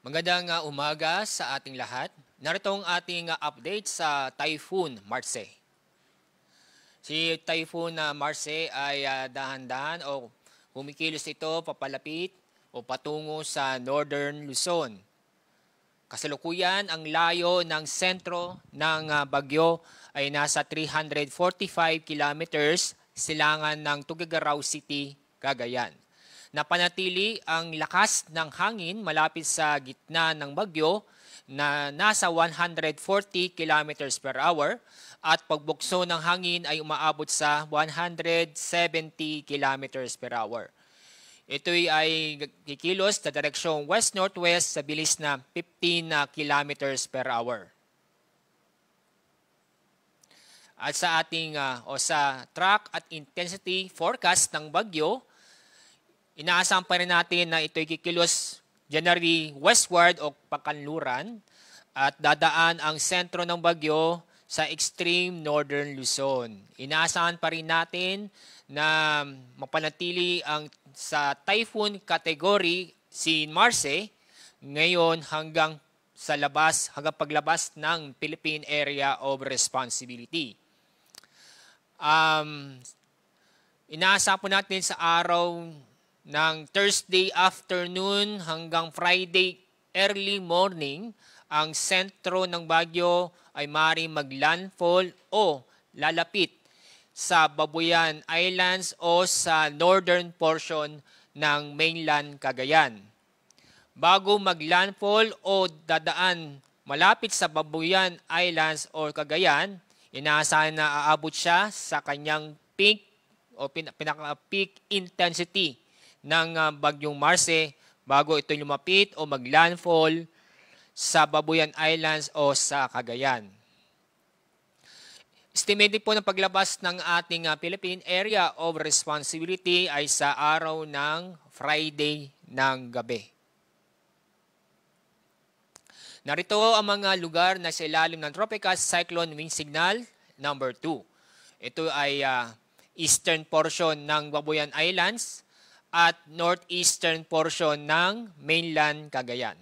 Magandang umaga sa ating lahat. Narito ang ating update sa Typhoon Marse. Si Typhoon Marse ay dahan-dahan o kumikilos ito papalapit o patungo sa Northern Luzon. Kasalukuyan, ang layo ng sentro ng bagyo ay nasa 345 kilometers silangan ng Tuguegarao City, Cagayan. Napanatili ang lakas ng hangin malapit sa gitna ng bagyo na nasa 140 kilometers per hour at pagbukso ng hangin ay umaabot sa 170 kilometers per hour. Ito ay kikilos sa direksyong west-northwest sa bilis na 15 kilometers per hour. At sa ating sa track at intensity forecast ng bagyo, inaasahan pa rin natin na ito'y kikilos generally westward o pakanluran at dadaan ang sentro ng bagyo sa extreme northern Luzon. Inaasahan pa rin natin na mapanatili ang sa typhoon category si Marse ngayon hanggang paglabas ng Philippine Area of Responsibility. Inaasahan po natin sa araw ng Thursday afternoon hanggang Friday early morning, ang sentro ng bagyo ay maaaring maglandfall o lalapit sa Babuyan Islands o sa northern portion ng mainland Cagayan. Bago maglandfall o dadaan malapit sa Babuyan Islands o Cagayan, inaasahan na aabot siya sa kanyang peak o pinaka-peak intensity ng bagyong Marse bago ito lumapit o maglandfall sa Babuyan Islands o sa Cagayan. Estimated po ng paglabas ng ating Philippine Area of Responsibility ay sa araw ng Friday ng gabi. Narito ang mga lugar na sa ilalim ng Tropical Cyclone Wind Signal number 2. Ito ay eastern portion ng Babuyan Islands at northeastern portion ng mainland Cagayan.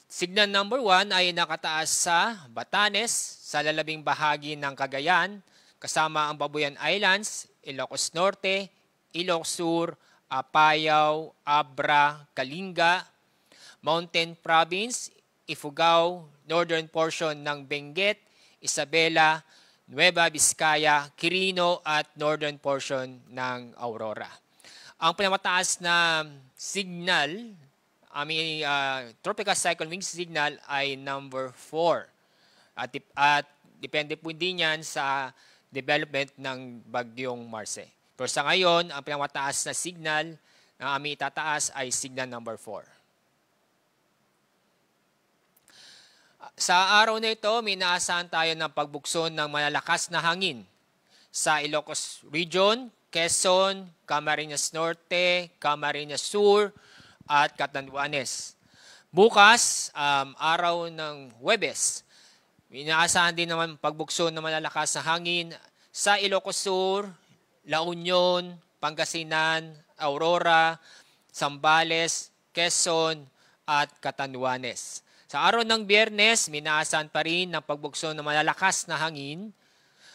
Signal number 1 ay nakataas sa Batanes, sa lalabing bahagi ng Cagayan, kasama ang Babuyan Islands, Ilocos Norte, Ilocos Sur, Apayao, Abra, Kalinga, Mountain Province, Ifugao, northern portion ng Benguet, Isabela, Nueva Vizcaya, Quirino at northern portion ng Aurora. Ang pinamataas na signal, tropical cyclone wind signal ay number 4. At depende po din yan sa development ng bagyong Marse. Pero sa ngayon, ang pinamataas na signal na aming itataas ay signal number 4. Sa araw na ito, may inaasahan tayo ng pagbukso ng malalakas na hangin sa Ilocos Region, Quezon, Camarines Norte, Camarines Sur, at Catanduanes. Bukas, araw ng Huwebes, may inaasahan din naman pagbukso ng malalakas na hangin sa Ilocos Sur, La Union, Pangasinan, Aurora, Zambales, Quezon, at Catanduanes. Sa araw ng Biyernes, minaasahan pa rin ng pagbukso ng malalakas na hangin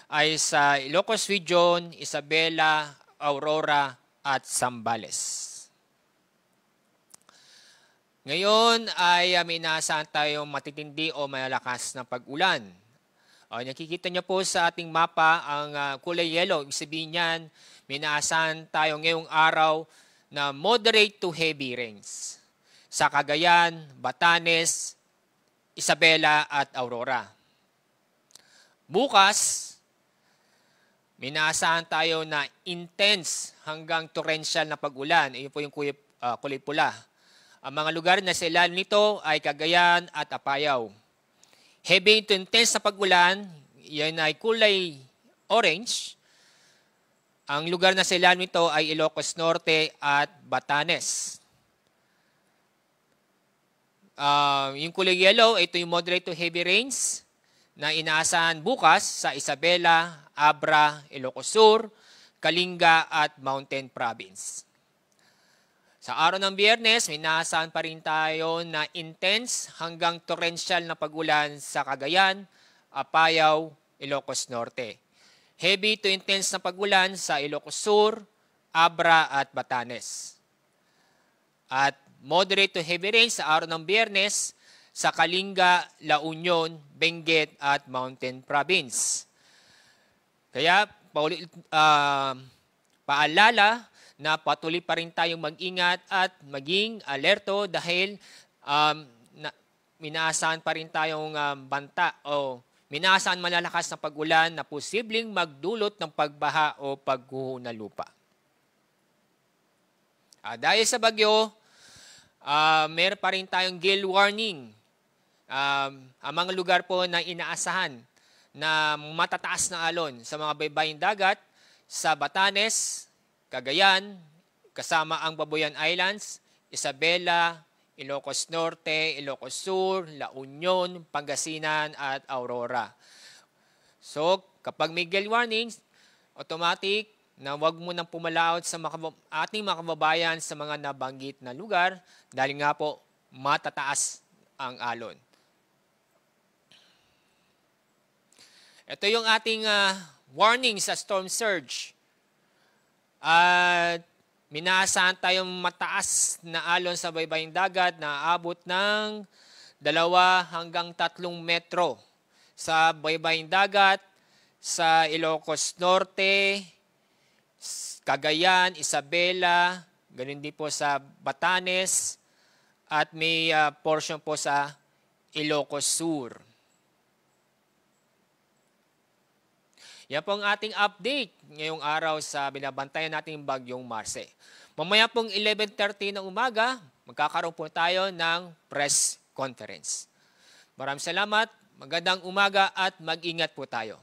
ay sa Ilocos Region, Isabela, Aurora at Zambales. Ngayon ay minaasahan tayong matitindi o malalakas na pag-ulan. Nakikita niyo po sa ating mapa ang kulay yellow. Ibig sabihin niyan, minaasahan tayo ngayong araw na moderate to heavy rains sa Cagayan, Batanes, Isabela at Aurora. Bukas, minaasahan tayo na intense hanggang torrential na pag-ulan. Iyon po yung kulay pula. Ang mga lugar na sa ilalim nito ay Cagayan at Apayao. Heavy to intense na pag-ulan, yan ay kulay orange. Ang lugar na sa ilalim nito ay Ilocos Norte at Batanes. Yung kulay yellow, ito yung moderate to heavy rains na inaasahan bukas sa Isabela, Abra, Ilocos Sur, Kalinga at Mountain Province. Sa araw ng Biyernes, may inaasahan pa rin tayo na intense hanggang torrential na pagulan sa Cagayan, Apayao, Ilocos Norte. Heavy to intense na pagulan sa Ilocos Sur, Abra at Batanes. At moderate to heavy rain sa araw ng Biyernes sa Kalinga, La Union, Benguet at Mountain Province. Kaya paalala na patuloy pa rin tayong mag-ingat at maging alerto dahil minaasahan pa rin tayong banta o minaasahan malalakas na pag-ulan na posibleng magdulot ng pagbaha o pagguho ng lupa. Dahil sa bagyo, meron pa rin tayong gale warning. Ang mga lugar po na inaasahan na matataas na alon sa mga baybaying dagat sa Batanes, Cagayan, kasama ang Babuyan Islands, Isabela, Ilocos Norte, Ilocos Sur, La Union, Pangasinan at Aurora. So, kapag may gale warnings, automatic na huwag mo nang pumalaot sa ating mga kababayan sa mga nabanggit na lugar dahil nga po matataas ang alon. Ito yung ating warning sa storm surge. At minaasahan tayong mataas na alon sa baybaying dagat na aabot ng 2 hanggang 3 metro sa baybaying dagat sa Ilocos Norte, Cagayan, Isabela, ganun din po sa Batanes at may portion po sa Ilocos Sur. Yan po ang ating update ngayong araw sa binabantayan nating bagyong Marce. Mamaya pong 11:30 ng umaga, magkakaroon po tayo ng press conference. Maraming salamat, magandang umaga at mag-ingat po tayo.